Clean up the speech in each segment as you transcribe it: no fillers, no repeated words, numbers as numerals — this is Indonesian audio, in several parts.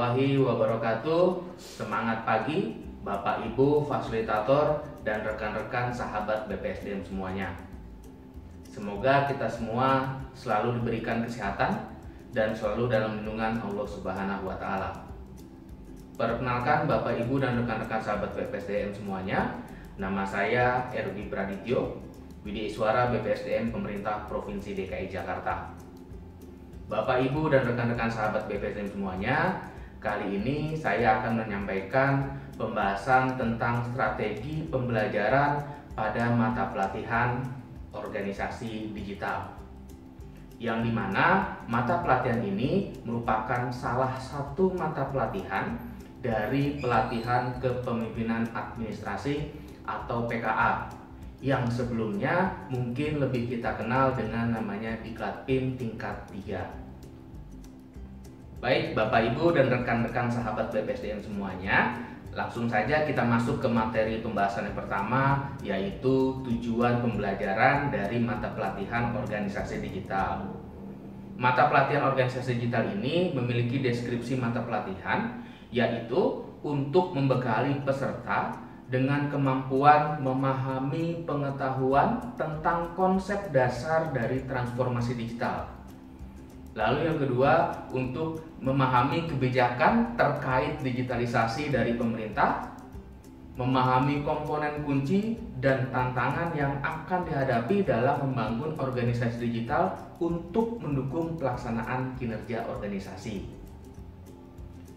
warahmatullahi wabarakatuh. Semangat pagi Bapak Ibu fasilitator dan rekan-rekan sahabat BPSDM semuanya. Semoga kita semua selalu diberikan kesehatan dan selalu dalam lindungan Allah Subhanahu wa Ta'ala. Perkenalkan Bapak Ibu dan rekan-rekan sahabat BPSDM semuanya. Nama saya Erwin Pradityo, Widya Iswara BPSDM Pemerintah Provinsi DKI Jakarta. Bapak Ibu dan rekan-rekan sahabat BPSDM semuanya, kali ini saya akan menyampaikan pembahasan tentang strategi pembelajaran pada mata pelatihan organisasi digital, yang dimana mata pelatihan ini merupakan salah satu mata pelatihan dari pelatihan kepemimpinan administrasi atau PKA yang sebelumnya mungkin lebih kita kenal dengan namanya Diklatpim tingkat 3. Baik Bapak Ibu dan rekan-rekan sahabat BPSDM semuanya, langsung saja kita masuk ke materi pembahasan yang pertama, yaitu tujuan pembelajaran dari mata pelatihan organisasi digital. Mata pelatihan organisasi digital ini memiliki deskripsi mata pelatihan, yaitu untuk membekali peserta dengan kemampuan memahami pengetahuan tentang konsep dasar dari transformasi digital. Lalu yang kedua, untuk memahami kebijakan terkait digitalisasi dari pemerintah, memahami komponen kunci dan tantangan yang akan dihadapi dalam membangun organisasi digital untuk mendukung pelaksanaan kinerja organisasi.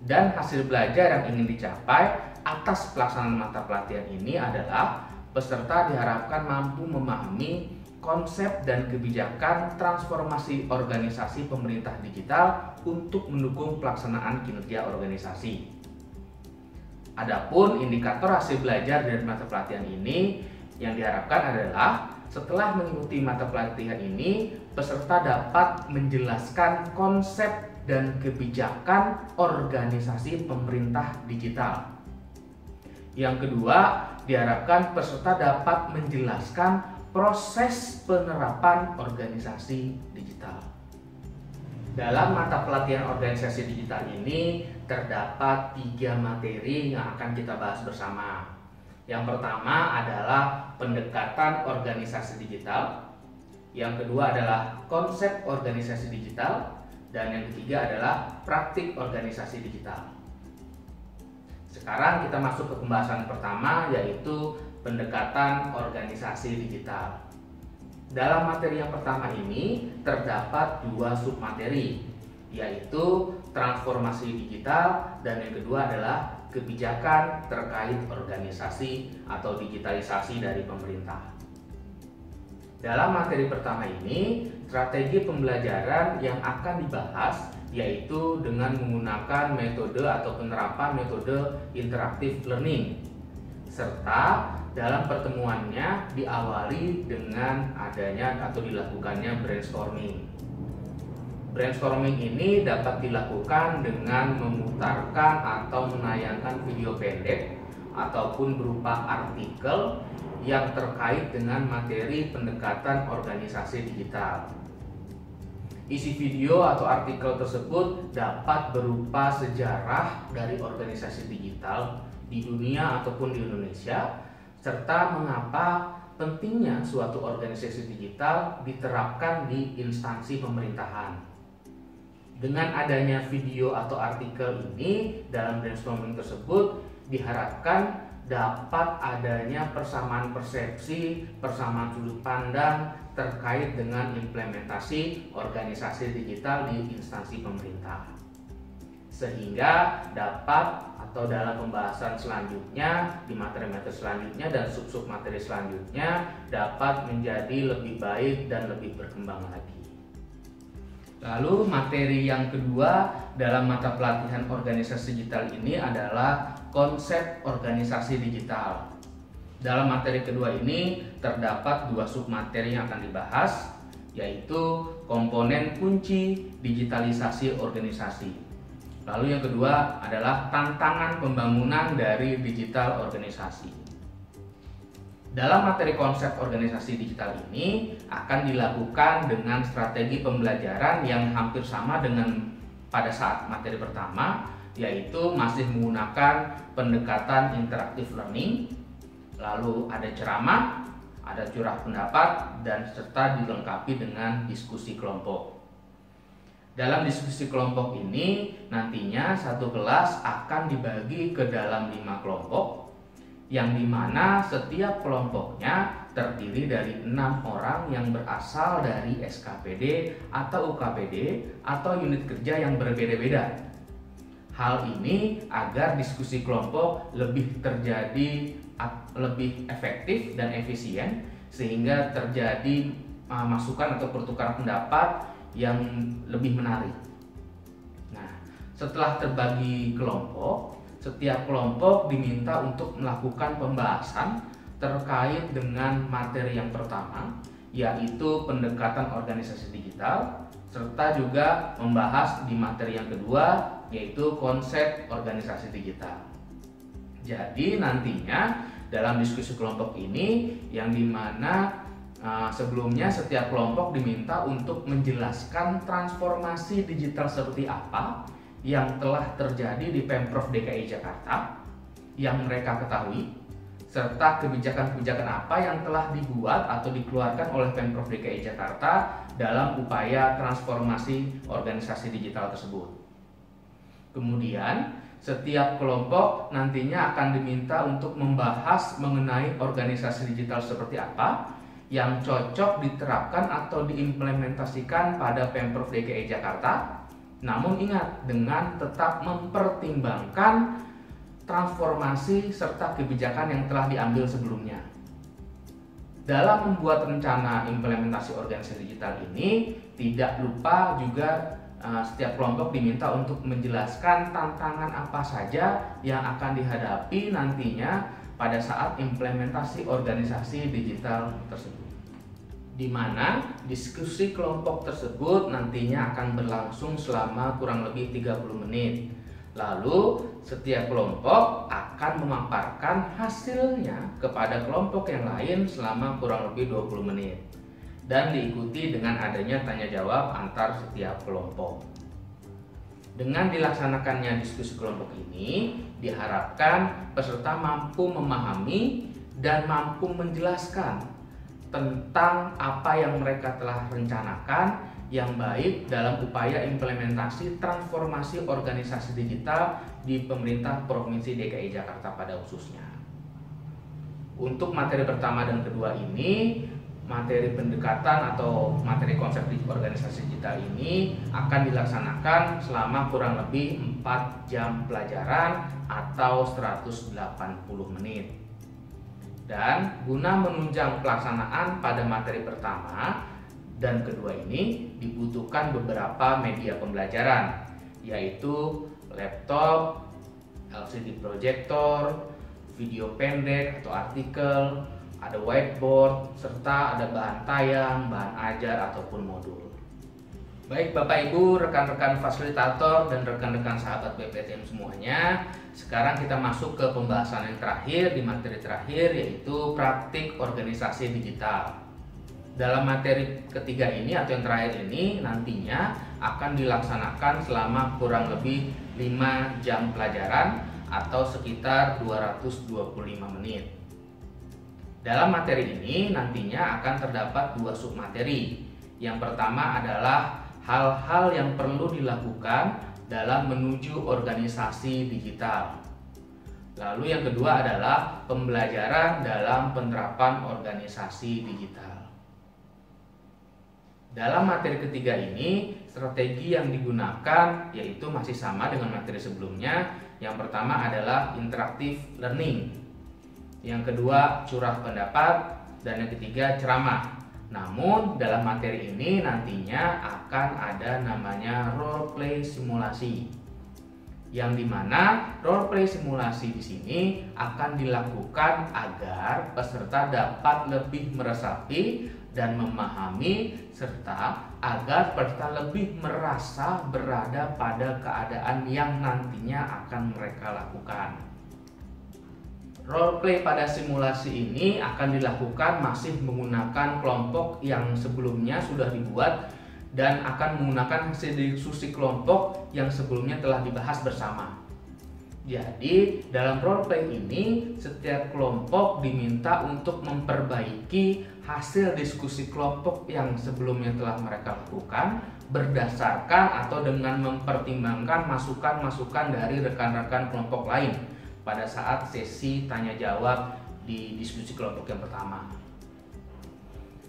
Dan hasil belajar yang ingin dicapai atas pelaksanaan mata pelatihan ini adalah peserta diharapkan mampu memahami konsep dan kebijakan transformasi organisasi pemerintah digital untuk mendukung pelaksanaan kinerja organisasi. Adapun indikator hasil belajar dari mata pelatihan ini yang diharapkan adalah setelah mengikuti mata pelatihan ini, peserta dapat menjelaskan konsep dan kebijakan organisasi pemerintah digital. Yang kedua, diharapkan peserta dapat menjelaskan proses penerapan organisasi digital. Dalam mata pelatihan organisasi digital ini terdapat 3 materi yang akan kita bahas bersama. Yang pertama adalah pendekatan organisasi digital. Yang kedua adalah konsep organisasi digital. Dan yang ketiga adalah praktik organisasi digital. Sekarang kita masuk ke pembahasan pertama, yaitu pendekatan organisasi digital. Dalam materi yang pertama ini terdapat 2 submateri, yaitu transformasi digital dan yang kedua adalah kebijakan terkait organisasi atau digitalisasi dari pemerintah. Dalam materi pertama ini, strategi pembelajaran yang akan dibahas yaitu dengan menggunakan metode atau penerapan metode interaktif learning, serta dalam pertemuannya diawali dengan adanya atau dilakukannya brainstorming. Brainstorming ini dapat dilakukan dengan memutarkan atau menayangkan video pendek ataupun berupa artikel yang terkait dengan materi pendekatan organisasi digital. Isi video atau artikel tersebut dapat berupa sejarah dari organisasi digital di dunia ataupun di Indonesia, serta mengapa pentingnya suatu organisasi digital diterapkan di instansi pemerintahan. Dengan adanya video atau artikel ini dalam brainstorming tersebut diharapkan dapat adanya persamaan persepsi, persamaan sudut pandang terkait dengan implementasi organisasi digital di instansi pemerintah, sehingga dapat atau dalam pembahasan selanjutnya di materi-materi selanjutnya dan sub-sub materi selanjutnya dapat menjadi lebih baik dan lebih berkembang lagi. Lalu materi yang kedua dalam mata pelatihan organisasi digital ini adalah konsep organisasi digital. Dalam materi kedua ini terdapat 2 submateri yang akan dibahas, yaitu komponen kunci digitalisasi organisasi. Lalu yang kedua adalah tantangan pembangunan dari digital organisasi. Dalam materi konsep organisasi digital ini akan dilakukan dengan strategi pembelajaran yang hampir sama dengan pada saat materi pertama, yaitu masih menggunakan pendekatan interaktif learning, lalu ada ceramah, ada curah pendapat, dan serta dilengkapi dengan diskusi kelompok. Dalam diskusi kelompok ini nantinya satu kelas akan dibagi ke dalam 5 kelompok, yang dimana setiap kelompoknya terdiri dari 6 orang yang berasal dari SKPD atau UKPD atau unit kerja yang berbeda-beda. Hal ini agar diskusi kelompok lebih efektif dan efisien, sehingga terjadi masukan atau pertukaran pendapat yang lebih menarik. Nah, setelah terbagi kelompok, setiap kelompok diminta untuk melakukan pembahasan terkait dengan materi yang pertama, yaitu pendekatan organisasi digital, serta juga membahas di materi yang kedua, yaitu konsep organisasi digital. Jadi nantinya dalam diskusi kelompok ini, yang dimana sebelumnya setiap kelompok diminta untuk menjelaskan transformasi digital seperti apa yang telah terjadi di Pemprov DKI Jakarta yang mereka ketahui, serta kebijakan-kebijakan apa yang telah dibuat atau dikeluarkan oleh Pemprov DKI Jakarta dalam upaya transformasi organisasi digital tersebut. Kemudian, setiap kelompok nantinya akan diminta untuk membahas mengenai organisasi digital seperti apa yang cocok diterapkan atau diimplementasikan pada Pemprov DKI Jakarta. Namun ingat, dengan tetap mempertimbangkan transformasi serta kebijakan yang telah diambil sebelumnya. Dalam membuat rencana implementasi organisasi digital ini, tidak lupa juga setiap kelompok diminta untuk menjelaskan tantangan apa saja yang akan dihadapi nantinya pada saat implementasi organisasi digital tersebut. Di mana diskusi kelompok tersebut nantinya akan berlangsung selama kurang lebih 30 menit. Lalu setiap kelompok akan memaparkan hasilnya kepada kelompok yang lain selama kurang lebih 20 menit. Dan diikuti dengan adanya tanya jawab antar setiap kelompok. Dengan dilaksanakannya diskusi kelompok ini, diharapkan peserta mampu memahami dan mampu menjelaskan tentang apa yang mereka telah rencanakan yang baik dalam upaya implementasi transformasi organisasi digital di pemerintah Provinsi DKI Jakarta pada khususnya. Untuk materi pertama dan kedua ini, materi pendekatan atau materi konsep organisasi digital ini akan dilaksanakan selama kurang lebih 4 jam pelajaran atau 180 menit. Dan guna menunjang pelaksanaan pada materi pertama dan kedua ini dibutuhkan beberapa media pembelajaran, yaitu laptop, LCD projector, video pendek atau artikel, ada whiteboard, serta ada bahan tayang, bahan ajar ataupun modul. Baik Bapak Ibu, rekan-rekan fasilitator dan rekan-rekan sahabat BPTM semuanya, sekarang kita masuk ke pembahasan yang terakhir di materi terakhir, yaitu praktik organisasi digital. Dalam materi ketiga ini atau yang terakhir ini nantinya akan dilaksanakan selama kurang lebih 5 jam pelajaran atau sekitar 225 menit. Dalam materi ini nantinya akan terdapat 2 submateri. Yang pertama adalah hal-hal yang perlu dilakukan dalam menuju organisasi digital. Lalu yang kedua adalah pembelajaran dalam penerapan organisasi digital. Dalam materi ketiga ini, strategi yang digunakan yaitu masih sama dengan materi sebelumnya. Yang pertama adalah interactive learning, yang kedua curah pendapat, dan yang ketiga ceramah. Namun dalam materi ini nantinya akan ada namanya role play simulasi, yang dimana role play simulasi di sini akan dilakukan agar peserta dapat lebih meresapi dan memahami, serta agar peserta lebih merasa berada pada keadaan yang nantinya akan mereka lakukan. Role play pada simulasi ini akan dilakukan masih menggunakan kelompok yang sebelumnya sudah dibuat dan akan menggunakan hasil diskusi kelompok yang sebelumnya telah dibahas bersama. Jadi, dalam role play ini, setiap kelompok diminta untuk memperbaiki hasil diskusi kelompok yang sebelumnya telah mereka lakukan berdasarkan atau dengan mempertimbangkan masukan-masukan dari rekan-rekan kelompok lain pada saat sesi tanya jawab di diskusi kelompok yang pertama.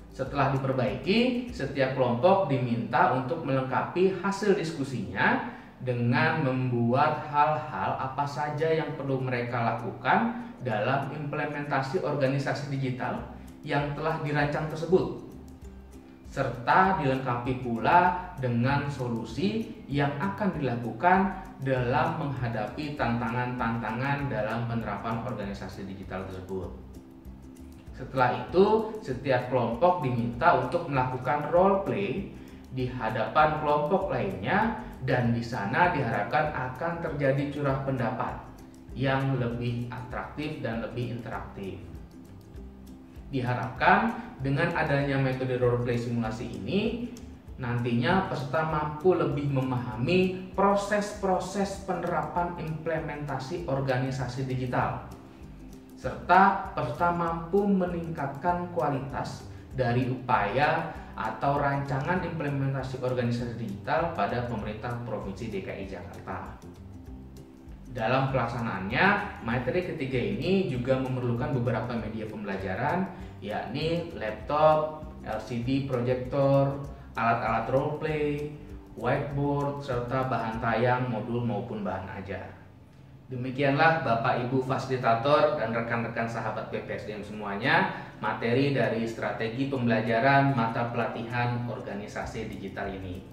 Setelah diperbaiki, setiap kelompok diminta untuk melengkapi hasil diskusinya dengan membuat hal-hal apa saja yang perlu mereka lakukan dalam implementasi organisasi digital yang telah dirancang tersebut, serta dilengkapi pula dengan solusi yang akan dilakukan dalam menghadapi tantangan-tantangan dalam penerapan organisasi digital tersebut. Setelah itu, setiap kelompok diminta untuk melakukan role play di hadapan kelompok lainnya, dan di sana diharapkan akan terjadi curah pendapat yang lebih atraktif dan lebih interaktif. Diharapkan dengan adanya metode role play simulasi ini, nantinya peserta mampu lebih memahami proses-proses penerapan implementasi organisasi digital, serta peserta mampu meningkatkan kualitas dari upaya atau rancangan implementasi organisasi digital pada pemerintah Provinsi DKI Jakarta. Dalam pelaksanaannya, materi ketiga ini juga memerlukan beberapa media pembelajaran, yakni laptop, LCD proyektor, alat-alat role play, whiteboard, serta bahan tayang, modul maupun bahan ajar. Demikianlah Bapak Ibu fasilitator dan rekan-rekan sahabat PPSDM semuanya, materi dari strategi pembelajaran mata pelatihan organisasi digital ini.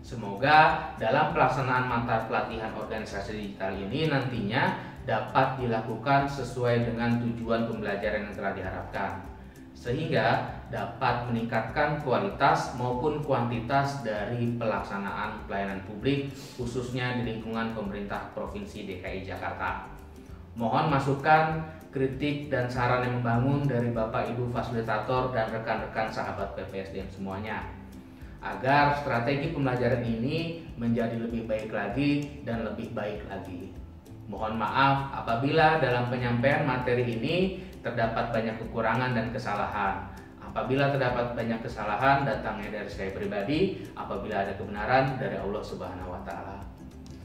Semoga dalam pelaksanaan mata pelatihan organisasi digital ini nantinya dapat dilakukan sesuai dengan tujuan pembelajaran yang telah diharapkan, sehingga dapat meningkatkan kualitas maupun kuantitas dari pelaksanaan pelayanan publik khususnya di lingkungan pemerintah Provinsi DKI Jakarta. Mohon masukan, kritik, dan saran yang membangun dari Bapak Ibu fasilitator dan rekan-rekan sahabat PPSDM semuanya, agar strategi pembelajaran ini menjadi lebih baik lagi dan lebih baik lagi. Mohon maaf apabila dalam penyampaian materi ini terdapat banyak kekurangan dan kesalahan. Apabila terdapat banyak kesalahan, datangnya dari saya pribadi. Apabila ada kebenaran, dari Allah Subhanahu wa Ta'ala.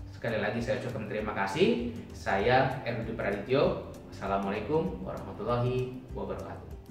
Sekali lagi saya ucapkan terima kasih. Saya Erudi Pradityo. Wassalamualaikum warahmatullahi wabarakatuh.